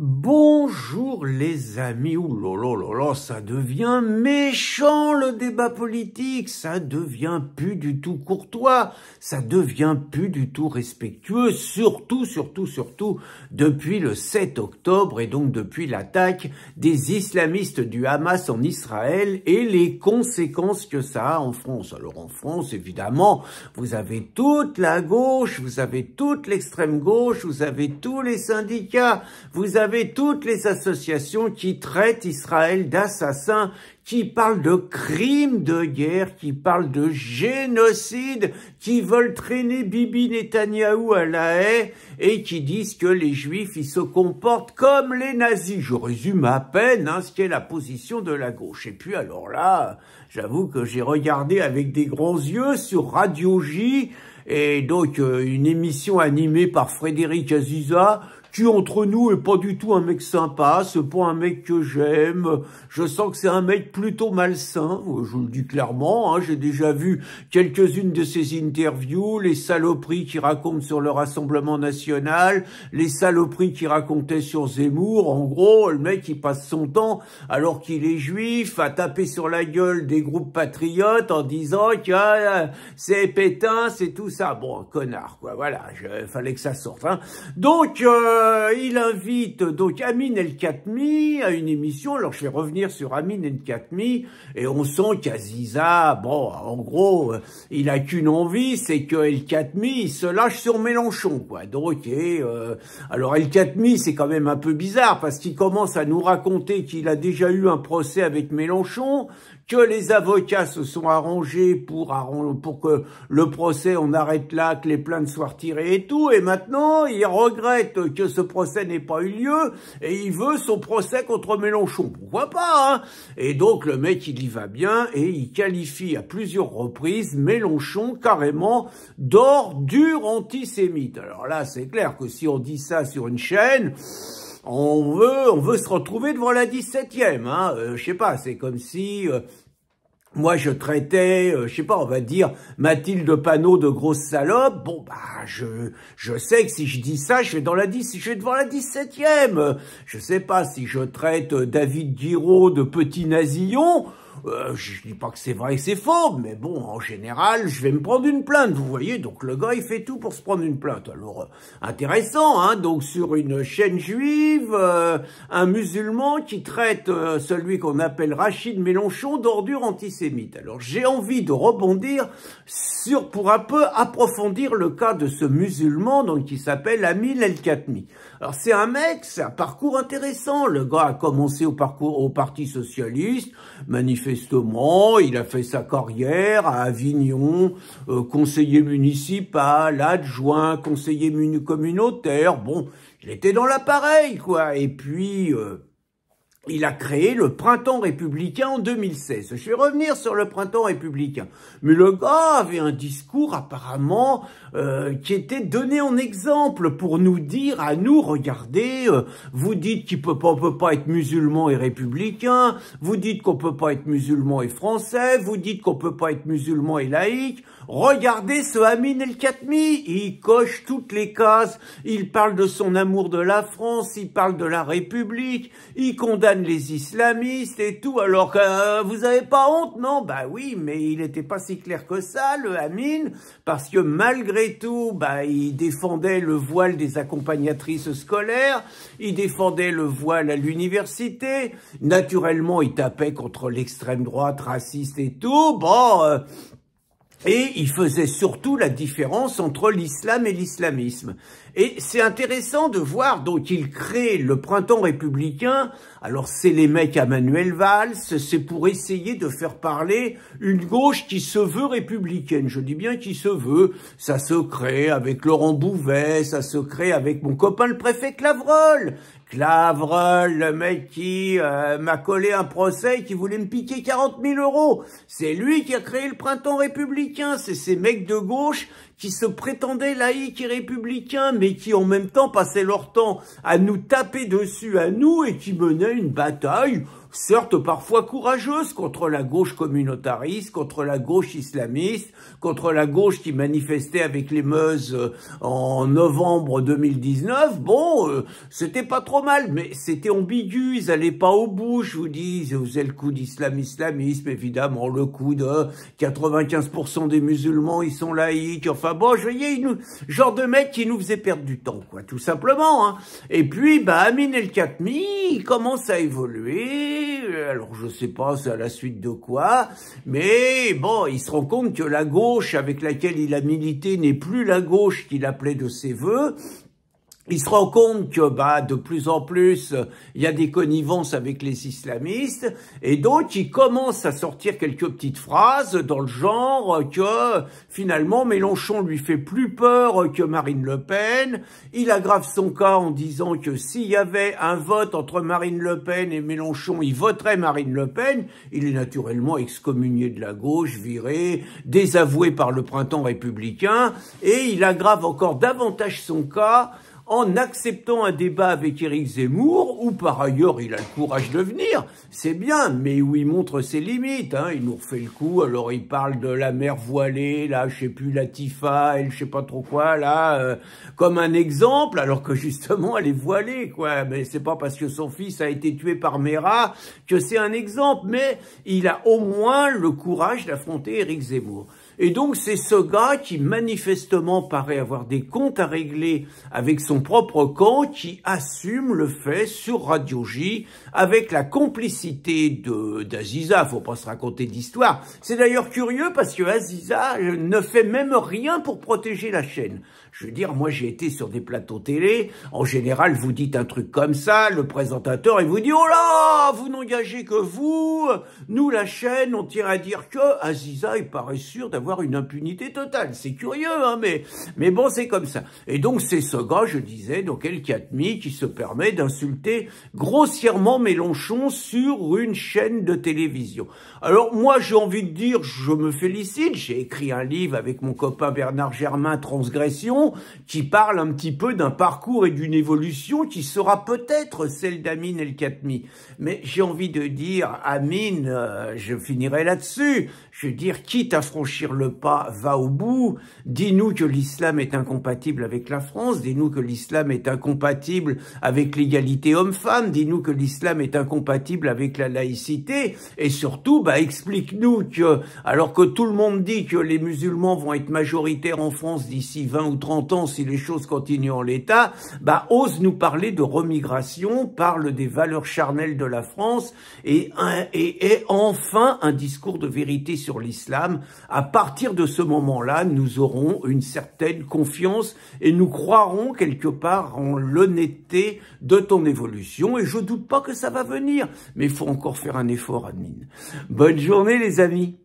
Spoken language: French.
Bonjour les amis, ouh là là, ça devient méchant le débat politique, ça devient plus du tout courtois, ça devient plus du tout respectueux, surtout depuis le 7 octobre et donc depuis l'attaque des islamistes du Hamas en Israël et les conséquences que ça a en France. Alors en France, évidemment, vous avez toute la gauche, vous avez toute l'extrême gauche, vous avez tous les syndicats, vous avez toutes les associations qui traitent Israël d'assassin, qui parlent de crimes de guerre, qui parlent de génocide, qui veulent traîner Bibi Netanyahou à la haie et qui disent que les Juifs, ils se comportent comme les nazis. Je résume à peine ce qu'est la position de la gauche. Et puis alors là, j'avoue que j'ai regardé avec des grands yeux sur Radio J, et donc une émission animée par Frédéric Aziza, qui entre nous est pas du tout un mec sympa, c'est pas un mec que j'aime, je sens que c'est un mec plutôt malsain, je le dis clairement, j'ai déjà vu quelques-unes de ses interviews, les saloperies qu'il raconte sur le Rassemblement National, les saloperies qu'il racontait sur Zemmour, en gros, le mec il passe son temps, alors qu'il est juif, à taper sur la gueule des groupes patriotes en disant que c'est Pétain, c'est tout ça, bon, un connard, quoi, voilà, fallait que ça sorte, Donc, il invite donc Amin El-Khatmi à une émission. Alors, je vais revenir sur Amin El-Khatmi et on sent qu'Aziza, bon, en gros, il a qu'une envie, c'est que El-Khatmi, il se lâche sur Mélenchon, quoi. Donc, alors El-Khatmi, c'est quand même un peu bizarre parce qu'il commence à nous raconter qu'il a déjà eu un procès avec Mélenchon, que les avocats se sont arrangés pour que le procès, on arrête là, que les plaintes soient retirées et tout, et maintenant, il regrette que ce procès n'ait pas eu lieu, et il veut son procès contre Mélenchon. Pourquoi pas, Et donc, le mec, il y va bien, et il qualifie à plusieurs reprises Mélenchon, carrément, d'ordure antisémite. Alors là, c'est clair que si on dit ça sur une chaîne, on veut se retrouver devant la 17e, je sais pas, c'est comme si moi je traitais, je sais pas, on va dire Mathilde Panot de grosse salope. Bon bah je sais que si je dis ça, je vais devant la 17e. Je sais pas si je traite David Guiraud de petit nasillon. Je dis pas que c'est vrai et c'est faux, mais bon, en général, je vais me prendre une plainte, vous voyez. Donc le gars, il fait tout pour se prendre une plainte. Alors, intéressant, donc sur une chaîne juive, un musulman qui traite celui qu'on appelle Rachid Mélenchon d'ordure antisémite. Alors j'ai envie de rebondir pour un peu approfondir le cas de ce musulman, donc qui s'appelle Amin El-Khatmi. Alors c'est un mec, c'est un parcours intéressant. Le gars a commencé au Parti Socialiste, manifestement, il a fait sa carrière à Avignon, conseiller municipal, adjoint, conseiller communautaire. Bon, il était dans l'appareil, quoi. Et puis, il a créé le Printemps républicain en 2016. Je vais revenir sur le Printemps républicain. Mais le gars avait un discours apparemment qui était donné en exemple pour nous dire à nous, regardez, vous dites on peut pas être musulman et républicain, vous dites qu'on peut pas être musulman et français, vous dites qu'on peut pas être musulman et laïque. Regardez ce Amin El-Khatmi, il coche toutes les cases, il parle de son amour de la France, il parle de la République, il condamne les islamistes et tout, alors que vous avez pas honte, non? Bah oui, mais il était pas si clair que ça, le Amin, parce que malgré tout, il défendait le voile des accompagnatrices scolaires, il défendait le voile à l'université, naturellement, il tapait contre l'extrême droite raciste et tout, et il faisait surtout la différence entre l'islam et l'islamisme. Et c'est intéressant de voir, donc il crée le Printemps républicain. Alors c'est les mecs à Manuel Valls, c'est pour essayer de faire parler une gauche qui se veut républicaine. Je dis bien qui se veut. Ça se crée avec Laurent Bouvet, ça se crée avec mon copain le préfet Clavreul. Clavreul, le mec qui m'a collé un procès et qui voulait me piquer 40 000 €. C'est lui qui a créé le Printemps républicain. C'est ces mecs de gauche qui se prétendaient laïcs et républicains, mais qui en même temps passaient leur temps à nous taper dessus à nous et qui menaient une bataille, certes parfois courageuse, contre la gauche communautariste, contre la gauche islamiste, contre la gauche qui manifestait avec les Meuse en novembre 2019. Bon, c'était pas trop mal, mais c'était ambigu, ils allaient pas au bout, je vous dis, ils faisaient le coup d'islamisme, évidemment, le coup de 95% des musulmans, ils sont laïcs, enfin bon, je voyais, genre de mec qui nous faisait perdre du temps, quoi, tout simplement, hein. Et puis, bah, Amin El-Khatmi, il commence à évoluer. Alors je sais pas c'est à la suite de quoi, mais bon, il se rend compte que la gauche avec laquelle il a milité n'est plus la gauche qu'il appelait de ses voeux. Il se rend compte que de plus en plus, il y a des connivences avec les islamistes, et donc il commence à sortir quelques petites phrases dans le genre que finalement Mélenchon lui fait plus peur que Marine Le Pen. Il aggrave son cas en disant que s'il y avait un vote entre Marine Le Pen et Mélenchon, il voterait Marine Le Pen. Il est naturellement excommunié de la gauche, viré, désavoué par le printemps républicain, et il aggrave encore davantage son cas en acceptant un débat avec Éric Zemmour, où par ailleurs il a le courage de venir, c'est bien, mais où il montre ses limites, hein. Il nous refait le coup, alors il parle de la mer voilée, là, je sais plus, Latifa, elle, je sais pas trop quoi, là, comme un exemple, alors que justement elle est voilée, quoi, mais c'est pas parce que son fils a été tué par Mera que c'est un exemple, mais il a au moins le courage d'affronter Éric Zemmour. Et donc c'est ce gars qui manifestement paraît avoir des comptes à régler avec son propre camp, qui assume le fait sur Radio J avec la complicité d'Aziza. Faut pas se raconter d'histoire. C'est d'ailleurs curieux parce que Aziza ne fait même rien pour protéger la chaîne. Je veux dire, moi j'ai été sur des plateaux télé, en général vous dites un truc comme ça, le présentateur il vous dit « Oh là, vous n'engagez que vous, nous la chaîne, on tient à dire que Aziza il paraît sûr d'avoir une impunité totale. » C'est curieux, hein, mais bon c'est comme ça. Et donc c'est ce gars, je disais, donc El-Khatmi, qui se permet d'insulter grossièrement Mélenchon sur une chaîne de télévision. Alors moi j'ai envie de dire, je me félicite, j'ai écrit un livre avec mon copain Bernard Germain, Transgression, qui parle un petit peu d'un parcours et d'une évolution qui sera peut-être celle d'Amin El-Khatmi. Mais j'ai envie de dire, Amin, je finirai là-dessus, je veux dire, quitte à franchir le pas, va au bout, dis-nous que l'islam est incompatible avec la France, dis-nous que l'islam est incompatible avec l'égalité homme-femme, dis-nous que l'islam est incompatible avec la laïcité, et surtout, explique-nous que, alors que tout le monde dit que les musulmans vont être majoritaires en France d'ici 20 ou 30 ans si les choses continuent en l'état, ose nous parler de remigration, parle des valeurs charnelles de la France, et enfin un discours de vérité sur l'islam. À partir de ce moment-là, nous aurons une certaine confiance et nous croirons quelque part en l'honnêteté de ton évolution, et je doute pas que ça va venir, mais il faut encore faire un effort, Admin. Bonne journée les amis.